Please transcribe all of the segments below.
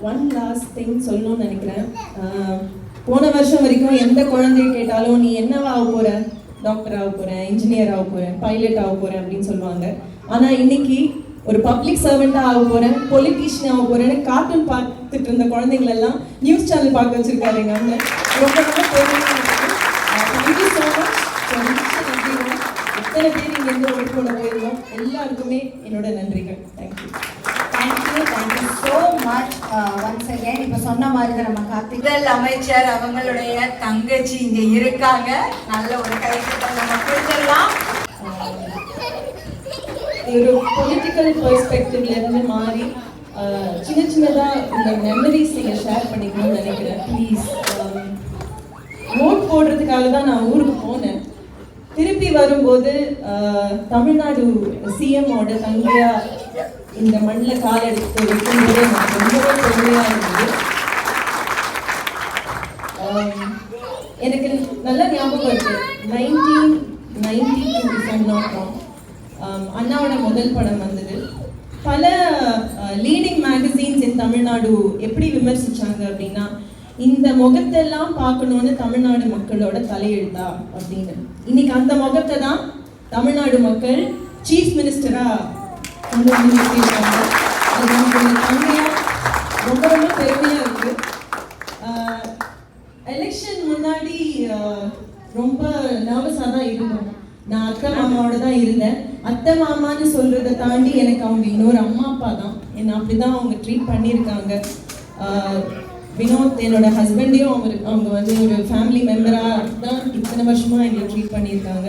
One last thing சொல்லணும்னு நினைக்கிறேன். போன வருஷம் வரைக்கும் எந்த குழந்தைய கேட்டாலும் நீ என்னவா ஆக போற, டாக்டர் ஆக போறேன், இன்ஜினியர் ஆக போறேன், பைலட் ஆக போறேன் அப்படின்னு சொல்லுவாங்க. ஆனா இன்னைக்கு ஒரு பப்ளிக் சர்வெண்டா ஆக போறேன், பொலிட்டீஷியன் ஆக போறேன்னு கார்ட்டூன் பார்த்துட்டு இருந்த குழந்தைங்கள எல்லாம் நியூஸ் சேனல் பார்க்க வச்சிருக்காரு எங்க அண்ணன். ரொம்ப ரொம்ப பெருமையா இருக்கு. Thank you so much. எத்தனை பேர் இங்க இருந்து ஓட்டு போட போயிருந்தோம் எல்லாருக்குமே என்னோட நன்றிகள். Thank you so much once again. இப்போ சொன்ன மாதிரி தான் நம்ம கார்த்திகல் அமைச்சர் அவங்களுடைய தங்கச்சி இங்க இருக்காங்க. நல்ல ஒரு கைத்தட்டல் நம்ம கொடுத்துடலாம். ஒரு பொலிட்டிக்கல் பெர்ஸ்பெக்டிவ்ல இருந்து மாறி சின்ன சின்னதா இந்த மெமரிஸ் நீங்க ஷேர் பண்ணிக்கணும்னு நினைக்கிறேன். ப்ளீஸ். ஓட் போடுறதுக்காக தான் நான் ஊருக்கு போனேன். திருப்பி வரும்போது தமிழ்நாடு சிஎம்மோட தங்கையா இந்த மண்ணில் கால் எடுத்து வைக்கும்போது எனக்கு ரொம்பவே பெருமையா இருந்தது. எனக்கு நல்ல ஞாபகம் இருக்கு. 1992 அண்ணாவோட முதல் படம் வந்தது. பல லீடிங் மேகசீன்ஸ் இன் தமிழ்நாடு எப்படி விமர்சிச்சாங்க அப்படின்னா, இந்த முகத்தெல்லாம் பார்க்கணும்னு தமிழ்நாடு மக்களோட தலையெழுத்தா அப்படின்னு. இன்னைக்கு அந்த முகத்தை தான் தமிழ்நாடு மக்கள் சீஃப் மினிஸ்டரா கொண்டு வந்து நிறுத்தியிருக்காங்க. அது நமக்கு தங்கையா ரொம்ப ரொம்ப பெருமையா இருக்கு. எலெக்ஷன் முன்னாடி ரொம்ப நர்வஸாக தான் இருந்தோம். நான் அத்தை மாமாவோட தான் இருந்தேன். அத்தை மாமான்னு சொல்றதை தாண்டி எனக்கு அவங்க இன்னொரு அம்மா அப்பா தான். என்னை அப்படிதான் அவங்க ட்ரீட் பண்ணியிருக்காங்க. வினோத் என்னோட ஹஸ்பண்டையும் அவங்க வந்து ஒரு ஃபேமிலி மெம்பராக தான் இத்தனை வருஷமா எங்களை ட்ரீட் பண்ணியிருக்காங்க.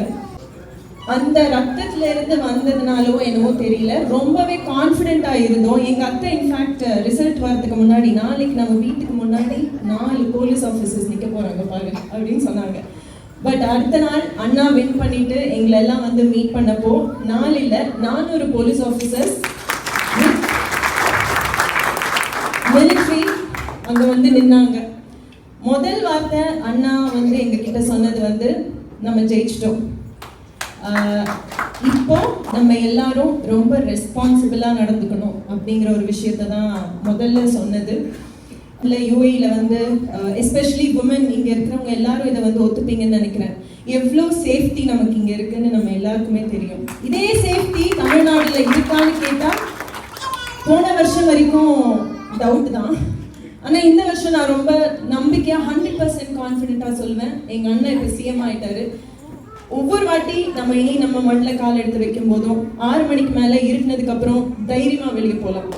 அந்த ரத்தத்துல இருந்து வந்ததுனாலோ என்னவோ தெரியல, ரொம்பவே கான்ஃபிடென்ட்டா இருந்தோம். எங்க அத்தை இன்ஃபேக்ட் ரிசல்ட் வரதுக்கு முன்னாடி, நாளைக்கு நம்ம வீட்டுக்கு முன்னாடி 4 போலீஸ் ஆஃபீஸர்ஸ் நிற்க போறாங்க பாரு அப்படின்னு சொன்னாங்க. பட் அடுத்த நாள் அண்ணா வின் பண்ணிட்டு எங்களை எல்லாம் வந்து மீட் பண்ணப்போ 4 இல்ல 400 போலீஸ் ஆஃபீஸர்ஸ் மிலிட்ரி அங்க வந்து நின்னாங்க. முதல் வார்த்தை அண்ணா வந்து எங்க கிட்ட சொன்னது வந்து, நம்ம ஜெயிச்சிட்டோம், இப்போ நம்ம எல்லாரும் ரொம்ப ரெஸ்பான்சிபிளா நடந்துக்கணும் அப்படிங்கிற ஒரு விஷயத்தை தான் முதல்ல சொன்னது. இல்லை யூஏல வந்து எஸ்பெஷலி உமன் இங்கே இருக்கிறவங்க எல்லாரும் இதை வந்து ஒத்துப்பீங்கன்னு நினைக்கிறேன். எவ்வளோ சேஃப்டி நமக்கு இங்கே இருக்குன்னு நம்ம எல்லாருக்குமே தெரியும். இதே சேஃப்டி தமிழ்நாட்டில் இருக்கான்னு கேட்டால் போன வருஷம் வரைக்கும் டவுட் தான். ஆனால் இந்த வருஷம் நான் ரொம்ப நம்பிக்கையாக 100% கான்ஃபிடென்ட்டாக சொல்லுவேன். எங்கள் அண்ணன் இப்போ சிஎம் ஆகிட்டாரு. ஒவ்வொரு வாட்டி நம்ம இனி நம்ம மண்ணில் கால் எடுத்து வைக்கும் போதும் 6 மணிக்கு மேலே இருட்டினதுக்கு அப்புறம் தைரியமாக வெளியே போகலாம்.